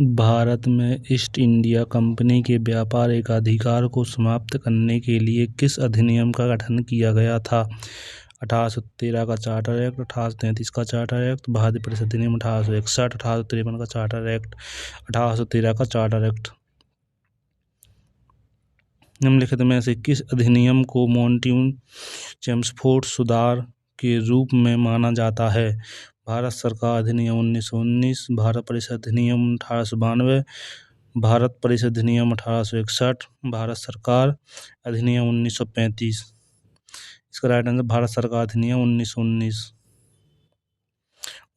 भारत में east India company के व्यापार एकाधिकार को समाप्त करने के लिए किस अधिनियम का गठन किया गया था? 1813 का चार्टर एक्ट, 1833 का चार्टर एक्ट, भारतीय परिषद अधिनियम 1861, 1853 का चार्टर एक्ट, 1813 का चार्टर एक्ट। निम्नलिखित में से किस अधिनियम को मॉन्टेग्यू-चेम्सफोर्ड सुधार के रूप में माना जाता है? भारत सरकार अधिनियम 1919, भारत परिषद अधिनियम 1892, भारत परिषद अधिनियम 1861, भारत सरकार अधिनियम 1935। इसका राइट आंसर भारत सरकार अधिनियम 1919।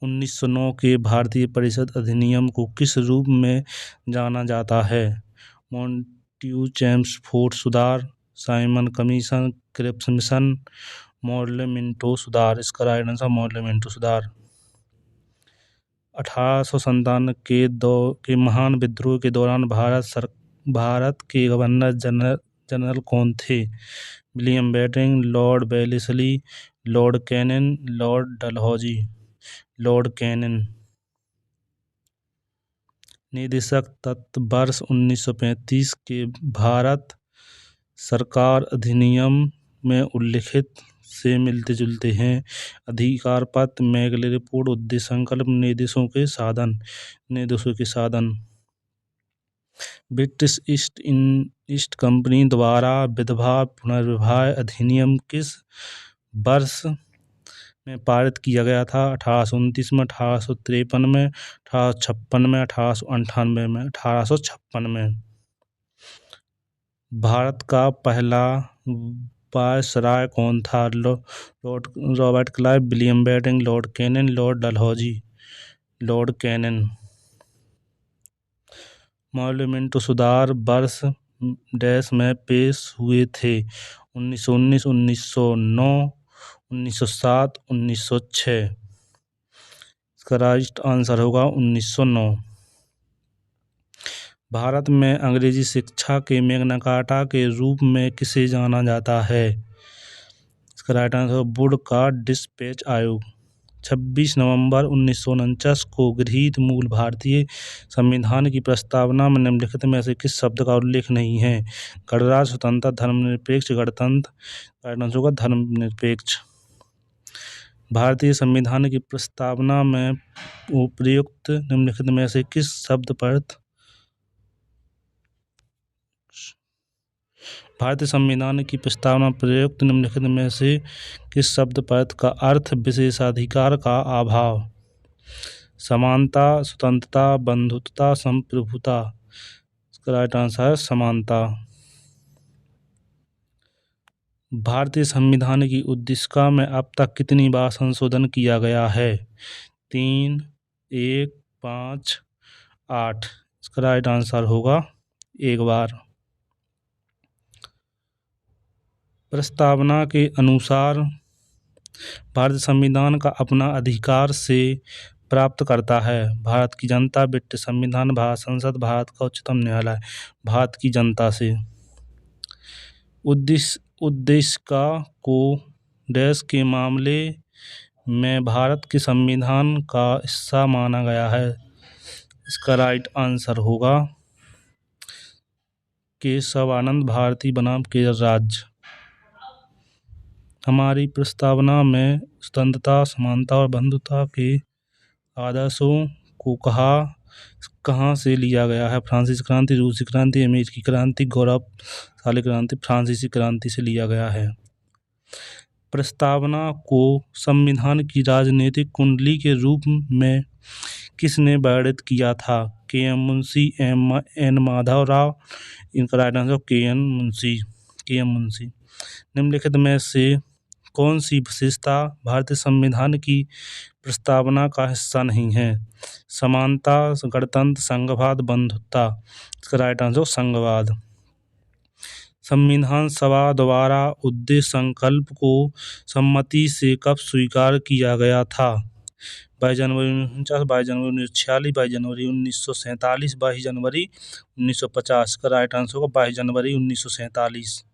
1909 के भारतीय परिषद अधिनियम को किस रूप में जाना जाता है? मॉन्टेग्यू-चेम्सफोर्ड सुधार, Simon commission, Cripps mission, Morley Minto सुधार। इसका राइट आंसर मॉडल-मिंटो सुधार। 1897 के महान विद्रोह के दौरान भारत के गवर्नर जनरल कौन थे? William Bentinck, Lord Wellesley, Lord Canning, Lord Dalhousie. Lord Canning. निदेशक तत्व वर्ष 1935 के भारत सरकार अधिनियम में उल्लिखित से मिलते जुलते हैं। अधिकार पत्र, मैकले रिपोर्ट, उद्देश्य संकल्प, निर्देशों के साधन। ब्रिटिश ईस्ट कंपनी द्वारा विधवा पुनर्विवाह अधिनियम किस वर्ष में पारित किया गया था? 1829 में, 1853 में, 1856 में, 1898 में। 1856 में। भारत का पहला वायसराय कौन था? Robert Clive, William Bentinck, Lord Canning, Lord Dalhousie. Lord Canning. Model-Minto सुधार वर्ष डैश में पेश हुए थे? 1919, 1909, 1907, 1906। इसका राइट आंसर होगा 1909। भारत में अंग्रेजी शिक्षा के मैग्ना कार्टा के रूप में किसे जाना जाता है? इसका राइट आंसर वुड का डिस्पैच आयोग। 26 नवंबर 1949 को गृहीत मूल भारतीय संविधान की प्रस्तावना में निम्नलिखित में से किस शब्द का उल्लेख नहीं है? गणराज्य, स्वतंत्र, धर्मनिरपेक्ष, गणतंत्र। राइट आंसर होगा धर्मनिरपेक्ष। भारतीय संविधान की प्रस्तावना में प्रयुक्त निम्नलिखित में से किस शब्द पर भारतीय संविधान की प्रस्तावना प्रयुक्त निम्नलिखित में से किस शब्द पद का अर्थ विशेषाधिकार का अभाव? समानता, स्वतंत्रता, बंधुत्वता, संप्रभुता। इसका राइट आंसर है समानता। भारतीय संविधान की उद्देशिका में अब तक कितनी बार संशोधन किया गया है? 3, 1, 5, 8। इसका राइट आंसर होगा 1 बार। प्रस्तावना के अनुसार भारतीय संविधान का अपना अधिकार से प्राप्त करता है भारत की जनता, ब्रिटिश संविधान, भारत संसद, भारत का उच्चतम न्यायालय। भारत की जनता से। उद्देशिका को देश के मामले में भारत के संविधान का हिस्सा माना गया है। इसका राइट आंसर होगा केशवानंद भारती बनाम केरल राज्य। हमारी प्रस्तावना में स्वतंत्रता, समानता और बंधुता के आदर्शों को कहाँ से लिया गया है? फ्रांसीसी क्रांति, रूसी क्रांति, अमेरिकी क्रांति, गौरवशाली क्रांति। फ्रांसीसी क्रांति से लिया गया है। प्रस्तावना को संविधान की राजनीतिक कुंडली के रूप में किसने वर्णित किया था? के.एम. मुंशी, एन. माधव राव। इनका राइट आंसर के.एम. मुंशी। निम्नलिखित में से कौन सी विशेषता भारतीय संविधान की प्रस्तावना का हिस्सा नहीं है? समानता, गणतंत्र, संघवाद, बंधुत्वता। इसका राइट आंसर संघवाद। संविधान सभा द्वारा उद्देश्य संकल्प को सम्मति से कब स्वीकार किया गया था? 22 जनवरी 1949, 22 जनवरी 1946, 22 जनवरी 1947, 22 जनवरी 1950। का राइट आंसर होगा 22 जनवरी 1947।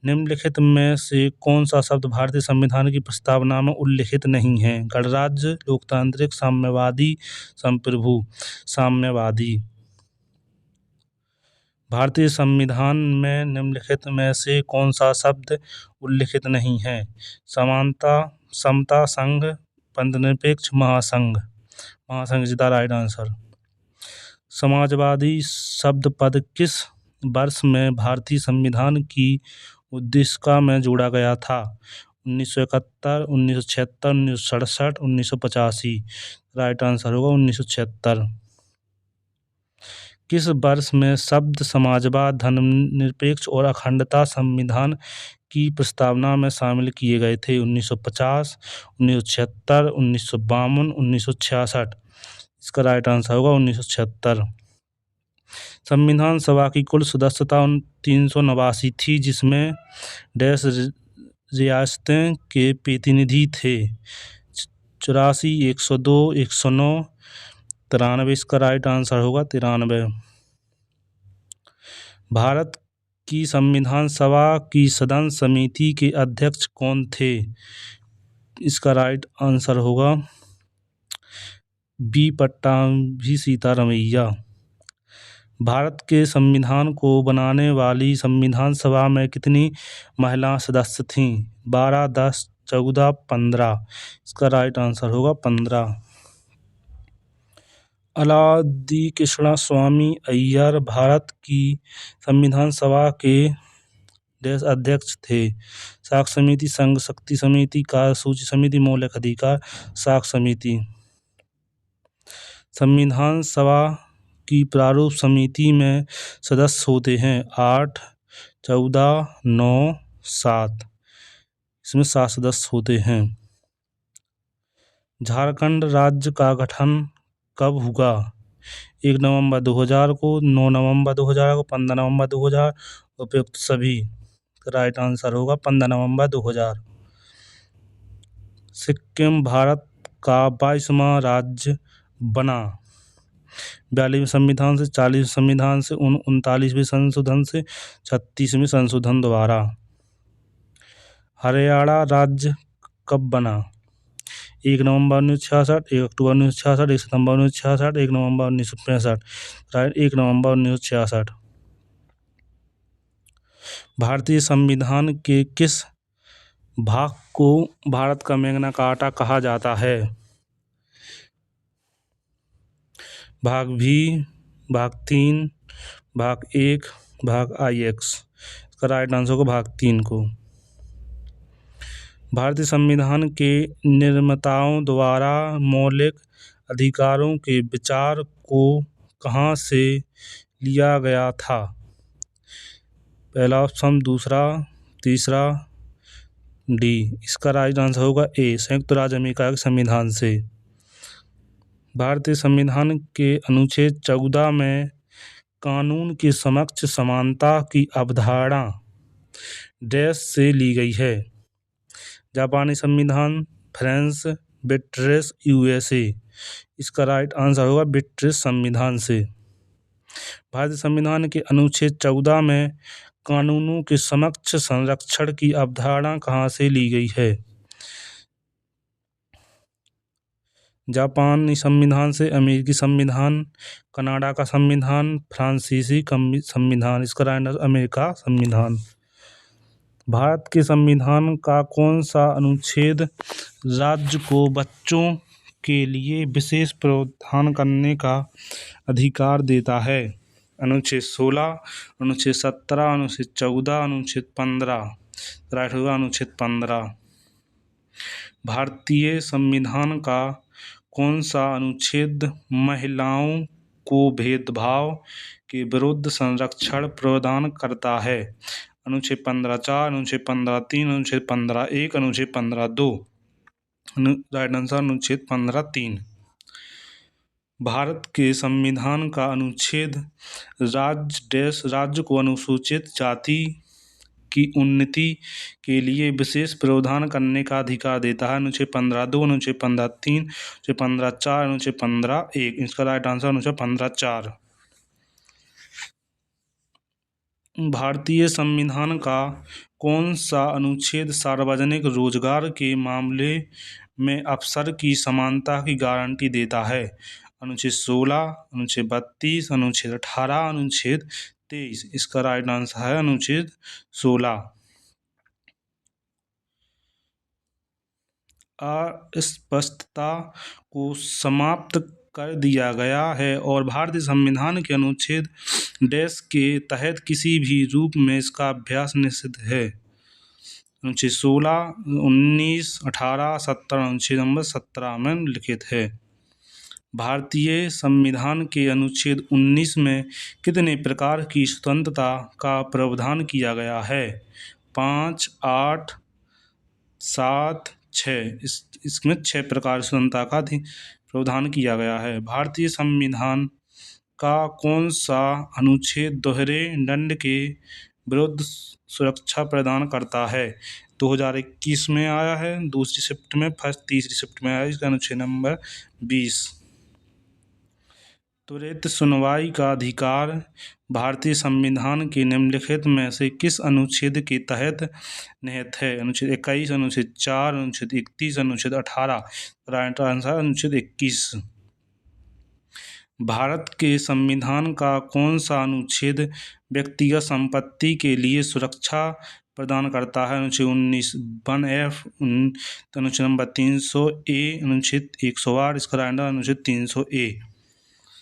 निम्नलिखित में से कौन सा शब्द भारतीय संविधान की प्रस्तावना में उल्लिखित नहीं है? गणराज्य, लोकतांत्रिक, साम्यवादी, संप्रभु। साम्यवादी। भारतीय संविधान में निम्नलिखित में से कौन सा शब्द उल्लिखित नहीं है? समानता, समता, संघ, पंथनिरपेक्ष, महासंघ। महासंघ is the right answer. Samajwadi शब्द पद किस वर्ष में भारतीय संविधान की उद्देशिका में जोड़ा गया था? 1971, 1976, 1967, 1985। राइट आंसर होगा 1976। किस वर्ष में शब्द समाजवाद, धर्मनिरपेक्ष और अखंडता संविधान की प्रस्तावना में शामिल किए गए थे? 1950, 1976, 1952, 1966। इसका राइट आंसर होगा 1976। संविधान सभा की कुल सदस्यता 389 थी, जिसमें डैश रियासतें के प्रतिनिधि थे? 84, 102, 109, 93। इसका राइट आंसर होगा 93। भारत की संविधान सभा की सदन समिति के अध्यक्ष कौन थे? इसका राइट आंसर होगा बी. पट्टाभी सीतारमैया। भारत के संविधान को बनाने वाली संविधान सभा में कितनी महिला सदस्य थीं? 12, 10, 14, 15। इसका राइट आंसर होगा 15। अलादी कृष्णा स्वामी अय्यर भारत की संविधान सभा के देश अध्यक्ष थे? साक्ष्य समिति, संघ शक्ति समिति, कार्यसूची समिति, मौलिक अधिकार साक्ष्य समिति। संविधान सभा की प्रारूप समिति में सदस्य होते हैं 8, 14, 9, 7। इसमें 7 सदस्य होते हैं। झारखंड राज्य का गठन कब हुआ? 1 नवंबर 2000 को, 9 नवंबर 2000 को, 15 नवंबर 2000, उपयुक्त सभी। राइट आंसर होगा 15 नवंबर 2000। सिक्किम भारत का 22वां राज्य बना? 42वें संविधान से, 40वें संविधान से, 39वें संशोधन से, 36वें संशोधन द्वारा। हरियाणा राज्य कब बना? 1 नवंबर 1966, 1 अक्टूबर 1966, 1 सितंबर 1966, 1 नवंबर 1965। 1 नवंबर 1966। भारतीय संविधान के किस भाग को भारत का मैग्ना कार्टा कहा जाता है? भाग भी, भाग 3, भाग 1, भाग IX। इसका राइट आंसर होगा भाग 3 को। भारतीय संविधान के निर्माताओं द्वारा मौलिक अधिकारों के विचार को कहाँ से लिया गया था? पहला ऑप्शन, दूसरा, तीसरा, डी। इसका राइट आंसर होगा ए, संयुक्त राज्य अमेरिका के संविधान से। भारतीय संविधान के अनुच्छेद 14 में कानून के समक्ष समानता की अवधारणा डैश से ली गई है? जापानी संविधान, फ्रांस, ब्रिटिश, USA। इसका राइट आंसर होगा ब्रिटिश संविधान से। भारतीय संविधान के अनुच्छेद 14 में कानूनों के समक्ष संरक्षण की अवधारणा कहाँ से ली गई है? जापानी संविधान से, अमेरिकी संविधान, कनाडा का संविधान, फ्रांसीसी संविधान। इसका राइट आंसर अमेरिका संविधान। भारत के संविधान का कौन सा अनुच्छेद राज्य को बच्चों के लिए विशेष प्रावधान करने का अधिकार देता है? अनुच्छेद 16, अनुच्छेद 17, अनुच्छेद 14, अनुच्छेद 15। राइट होगा अनुच्छेद 15। भारतीय संविधान का कौन सा अनुच्छेद महिलाओं को भेदभाव के विरुद्ध संरक्षण प्रदान करता है? अनुच्छेद 15(4), अनुच्छेद 15(3), अनुच्छेद 15(1), अनुच्छेद 15(2). राइट आंसर अनुच्छेद 15(3). भारत के संविधान का अनुच्छेद राज्य को अनुसूचित जाति की उन्नति के लिए विशेष प्रावधान करने का अधिकार देता है? अनुच्छेद 15(2), अनुच्छेद 15(3), अनुच्छेद 15(4), अनुच्छेद 15(1). इसका राइट आंसर अनुच्छेद 15(4). भारतीय संविधान का कौन सा अनुच्छेद सार्वजनिक रोजगार के मामले में अवसर की समानता की गारंटी देता है? अनुच्छेद 16, अनुच्छेद 32, अनुच्छेद 18, अनुच्छेद 23। इसका राइट आंसर है अनुच्छेद 16। अस्पष्टता को समाप्त कर दिया गया है और भारतीय संविधान के अनुच्छेद डैश के तहत किसी भी रूप में इसका अभ्यास निषिद्ध है। अनुच्छेद 16, 19, 18, 17, अनुच्छेद नंबर 17 में लिखित है। भारतीय संविधान के अनुच्छेद 19 में कितने प्रकार की स्वतंत्रता का प्रावधान किया गया है? 5, 8, 7, 6। इसमें 6 प्रकार स्वतंत्रता का प्रावधान किया गया है। भारतीय संविधान का कौन सा अनुच्छेद दोहरे दंड के विरुद्ध सुरक्षा प्रदान करता है? 2021 में आया है, 2 शिफ्ट में, फर्स्ट 3 शिफ्ट में आया। इसका अनुच्छेद नंबर 20। त्वरित सुनवाई का अधिकार भारतीय संविधान के निम्नलिखित में से किस अनुच्छेद के तहत निहित है? अनुच्छेद 21, अनुच्छेद 4, अनुच्छेद 31, अनुच्छेद 18। राइट आंसर अनुच्छेद 21। भारत के संविधान का कौन सा अनुच्छेद व्यक्तिगत संपत्ति के लिए सुरक्षा प्रदान करता है? अनुच्छेद 19 1F, अनुच्छेद नंबर 300A, अनुच्छेद 108। इसका राइट आंसर अनुच्छेद 300A।